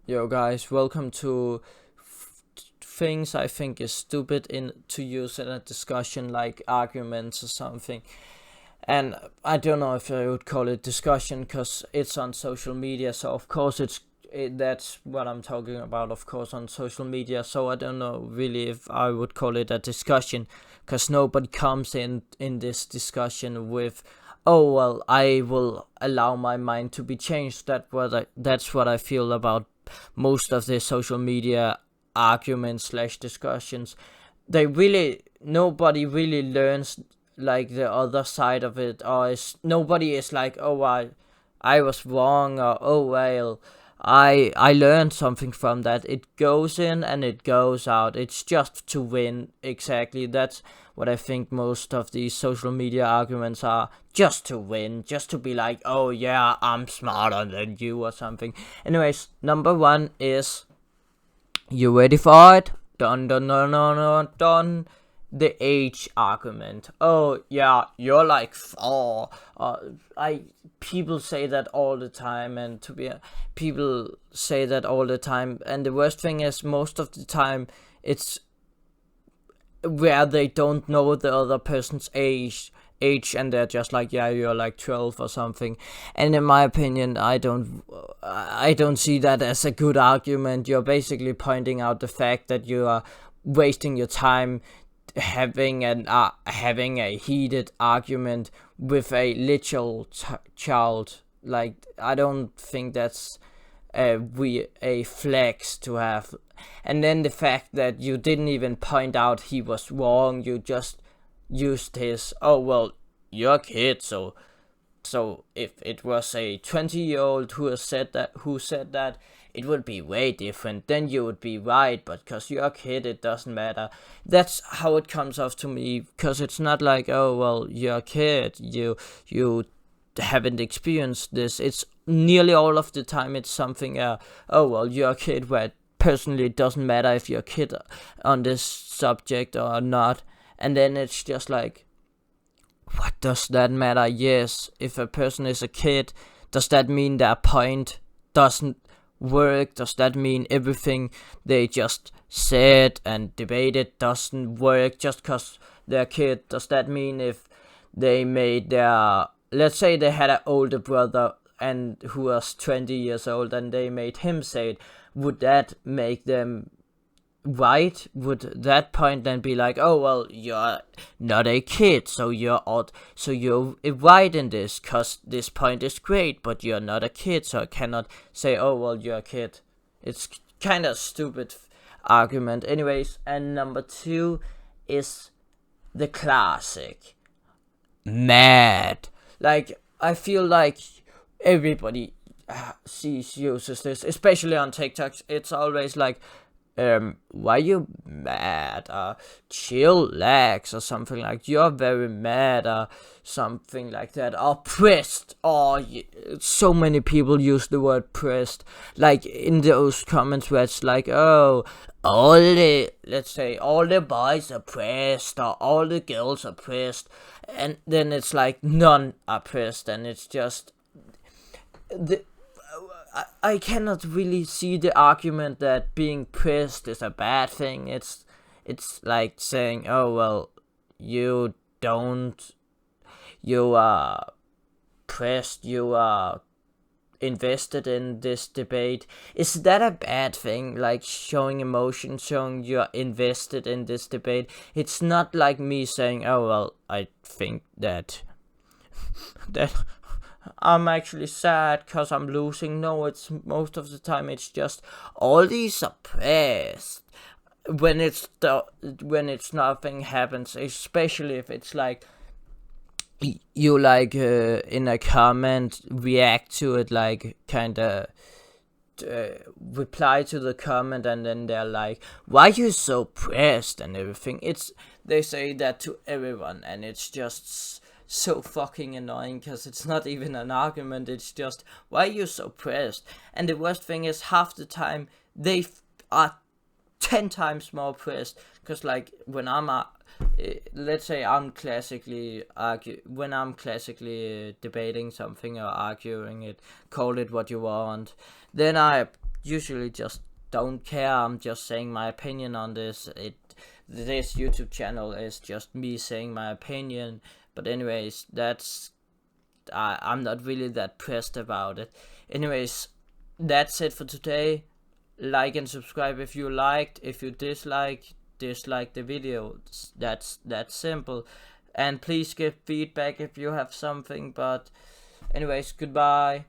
Yo guys, welcome to things I think is stupid in to use in a discussion like arguments or something. And I don't know if I would call it discussion because it's on social media. So of course that's what I'm talking about. Of course on social media. So I don't know really if I would call it a discussion because nobody comes in this discussion with, oh well, I will allow my mind to be changed. That's what I feel about most of the social media arguments slash discussions. They really Nobody really learns like the other side of it, or is nobody is like, oh, I was wrong, or oh well, I learned something from that. It goes in and it goes out. It's just to win. Exactly. That's what I think most of these social media arguments are. Just to win, just to be like, oh yeah, I'm smarter than you or something. Anyways, number one is, you ready for it? Dun dun dun dun dun dun. The age argument. Oh yeah, you're like four. I People say that all the time, and people say that all the time. And the worst thing is, most of the time, it's where they don't know the other person's age, and they're just like, yeah, you're like 12 or something. And in my opinion, I don't see that as a good argument. You're basically pointing out the fact that you are wasting your time having a heated argument with a literal child. Like, I don't think that's a flex to have. And then the fact that you didn't even point out he was wrong, you just used his, oh well, you're a kid, so if it was a 20-year-old who said that, it would be way different. Then you would be right, but because you're a kid, it doesn't matter. That's how it comes off to me, because it's not like, oh well, you're a kid, you haven't experienced this. It's nearly all of the time it's something, oh well, you're a kid, where personally it doesn't matter if you're a kid on this subject or not. And then it's just like, what does that matter? Yes, if a person is a kid, does that mean their point doesn't work? Does that mean everything they just said and debated doesn't work just because they're a kid? Does that mean if they made their, let's say they had an older brother and who was 20 years old, and they made him say it, would that make them right? Would that point then be like, oh well, you're not a kid, so you're odd, so you're right in this, cause this point is great, but you're not a kid, so I cannot say, oh well, you're a kid. It's kind of stupid argument. Anyways, and number two is the classic mad. Like, I feel like everybody uses this, especially on TikTok. It's always like, why you mad? Chill, lax, or something like, you're very mad, or something like that. Or pressed. Or so many people use the word pressed, like in those comments where it's like, oh, let's say all the boys are pressed, or all the girls are pressed, and then it's like none are pressed, and it's just the I cannot really see the argument that being pissed is a bad thing. It's like saying, oh well, you don't, you are pressed, you are invested in this debate. Is that a bad thing? Like showing emotion, showing you're invested in this debate. It's not like me saying, oh well, I think that I'm actually sad because I'm losing. No, it's most of the time it's just all these are pressed. When it's nothing happens, especially if it's like you like in a comment react to it, like kind of reply to the comment, and then they're like, why you so pressed and everything. They say that to everyone, and it's just so fucking annoying because it's not even an argument. It's just, why you so pressed. And the worst thing is, half the time are 10 times more pressed, because like when let's say I'm classically debating something or arguing it, call it what you want, then I usually just don't care. I'm just saying my opinion on this. This YouTube channel is just me saying my opinion. But anyways, I'm not really that pressed about it. Anyways, that's it for today. Like and subscribe if you liked. If you dislike the video. That's simple. And please give feedback if you have something. But anyways, goodbye.